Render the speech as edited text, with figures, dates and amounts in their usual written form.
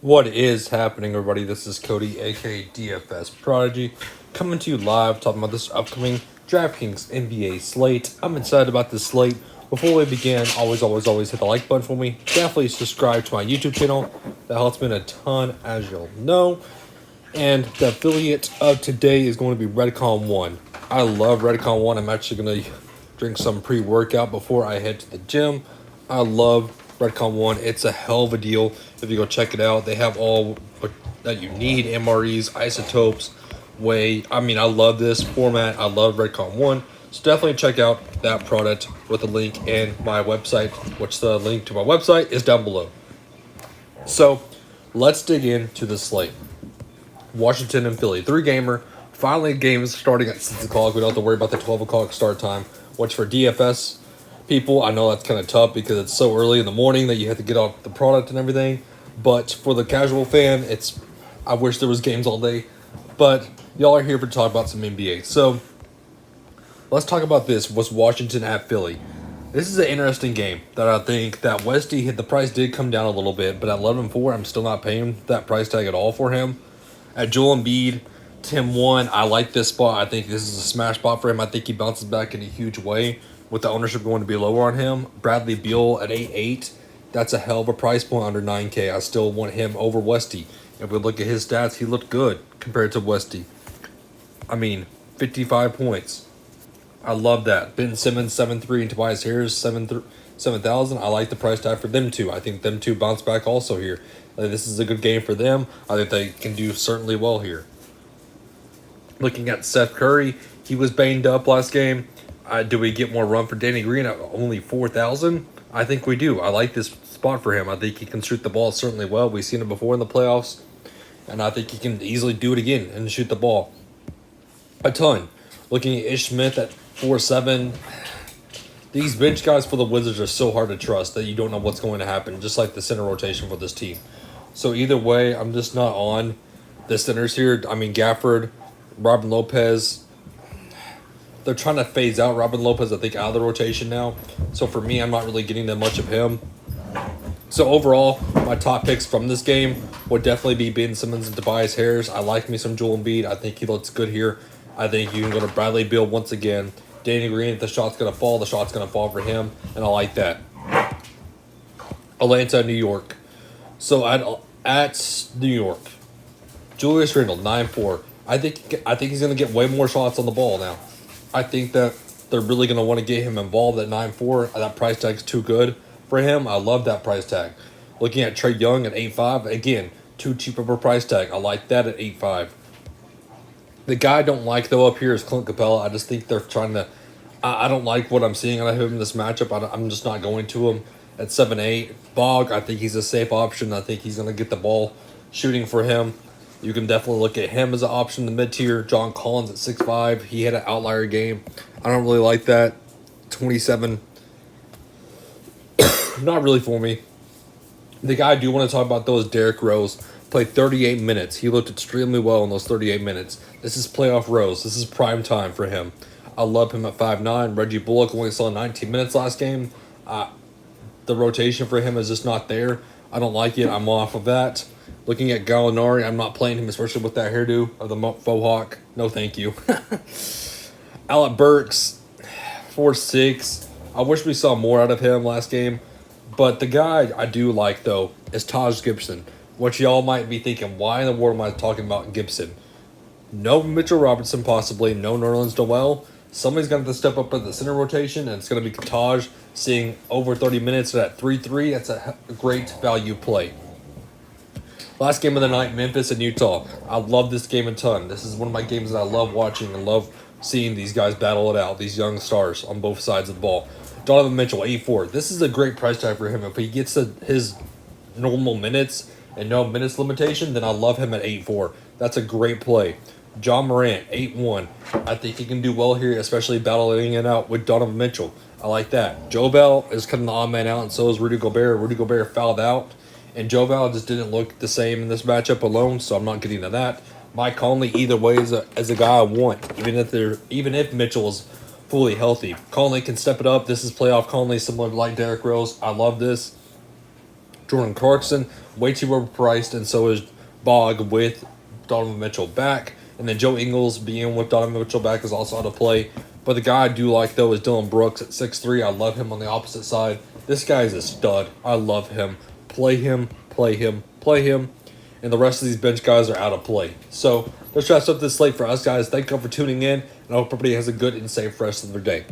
What is happening, everybody? This is Cody, aka DFS Prodigy, coming to you live talking about this upcoming DraftKings NBA slate. I'm excited about this slate. Before we begin, always hit the like button for me. Definitely subscribe to my YouTube channel. That helps me a ton, as you'll know. And the affiliate of today is going to be Redcon 1. I love Redcon 1. I'm actually going to drink some pre-workout before I head to the gym. I love Redcon 1. It's a hell of a deal if you go check it out. They have all that you need, MREs, isotopes, whey. I mean, I love this format. I love Redcon 1. So definitely check out that product with a link in my website, which the link to my website is down below. So let's dig into the slate. Washington and Philly, 3-gamer. Finally, games starting at 6 o'clock. We don't have to worry about the 12 o'clock start time, which for DFS people, I know that's kind of tough because it's so early in the morning that you have to get off the product and everything. But for the casual fan, I wish there was games all day. But y'all are here to talk about some NBA. So let's talk about this. Was Washington at Philly? This is an interesting game that I think that Westy hit. The price did come down a little bit, but at 11-4, I'm still not paying that price tag at all for him. At Joel Embiid, Tim 1, I like this spot. I think this is a smash spot for him. I think he bounces back in a huge way with the ownership going to be lower on him. Bradley Beal at 8-8, that's a hell of a price point under 9K. I still want him over Westy. If we look at his stats, he looked good compared to Westy. I mean, 55 points. I love that. Ben Simmons, 7-3, and Tobias Harris, 7,000. I like the price tag for them two. I think them two bounce back also here. This is a good game for them. I think they can do certainly well here. Looking at Seth Curry, he was banged up last game. Do we get more run for Danny Green at only 4,000? I think we do. I like this spot for him. I think he can shoot the ball certainly well. We've seen it before in the playoffs, and I think he can easily do it again and shoot the ball a ton. Looking at Ish Smith at 4-7. These bench guys for the Wizards are so hard to trust that you don't know what's going to happen, just like the center rotation for this team. So either way, I'm just not on the centers here. I mean, Gafford, Robin Lopez, they're trying to phase out Robin Lopez, I think, out of the rotation now. So for me, I'm not really getting that much of him. So overall, my top picks from this game would definitely be Ben Simmons and Tobias Harris. I like me some Joel Embiid. I think he looks good here. I think you can go to Bradley Beal once again. Danny Green, if the shot's going to fall, the shot's going to fall for him, and I like that. Atlanta, New York. So at New York, Julius Randle, 9-4. I think he's going to get way more shots on the ball now. I think that they're really going to want to get him involved at 9-4. That price tag's too good for him. I love that price tag. Looking at Trae Young at 8-5, again, too cheap of a price tag. I like that at 8-5. The guy I don't like, though, up here is Clint Capella. I just think they're trying to... I don't like what I'm seeing out of him in this matchup. I'm just not going to him at 7-8. Bog, I think he's a safe option. I think he's going to get the ball shooting for him. You can definitely look at him as an option in the mid-tier. John Collins at 6-5. He had an outlier game. I don't really like that. 27. Not really for me. The guy I do want to talk about, though, is Derrick Rose. Played 38 minutes. He looked extremely well in those 38 minutes. This is playoff Rose. This is prime time for him. I love him at 5'9". Reggie Bullock only saw 19 minutes last game. The rotation for him is just not there. I don't like it. I'm off of that. Looking at Gallinari, I'm not playing him, especially with that hairdo of the faux hawk. No, thank you. Alec Burks, 4-6. I wish we saw more out of him last game. But the guy I do like, though, is Taj Gibson. Which y'all might be thinking, why in the world am I talking about Gibson? No Mitchell Robinson, possibly. No Nerlens Noel. Somebody's going to have to step up at the center rotation, and it's going to be Taj seeing over 30 minutes at 3-3. That's a great value play. Last game of the night, Memphis and Utah. I love this game a ton. This is one of my games that I love watching and love seeing these guys battle it out, these young stars on both sides of the ball. Donovan Mitchell, 8-4. This is a great price tag for him. If he gets his normal minutes and no minutes limitation, then I love him at 8-4. That's a great play. John Morant, 8-1. I think he can do well here, especially battling it out with Donovan Mitchell. I like that. Jovel is cutting the odd man out, and so is Rudy Gobert. Rudy Gobert fouled out, and Jovel just didn't look the same in this matchup alone, so I'm not getting to that. Mike Conley, either way, is a guy I want, even if Mitchell is fully healthy. Conley can step it up. This is playoff Conley, similar to like Derrick Rose. I love this. Jordan Clarkson, way too overpriced, and so is Bog with Donovan Mitchell back. And then Joe Ingles being with Donovan Mitchell back is also out of play. But the guy I do like, though, is Dylan Brooks at 6'3". I love him on the opposite side. This guy is a stud. I love him. Play him, play him, play him. And the rest of these bench guys are out of play. So let's wrap up this slate for us, guys. Thank you all for tuning in, and I hope everybody has a good and safe rest of their day.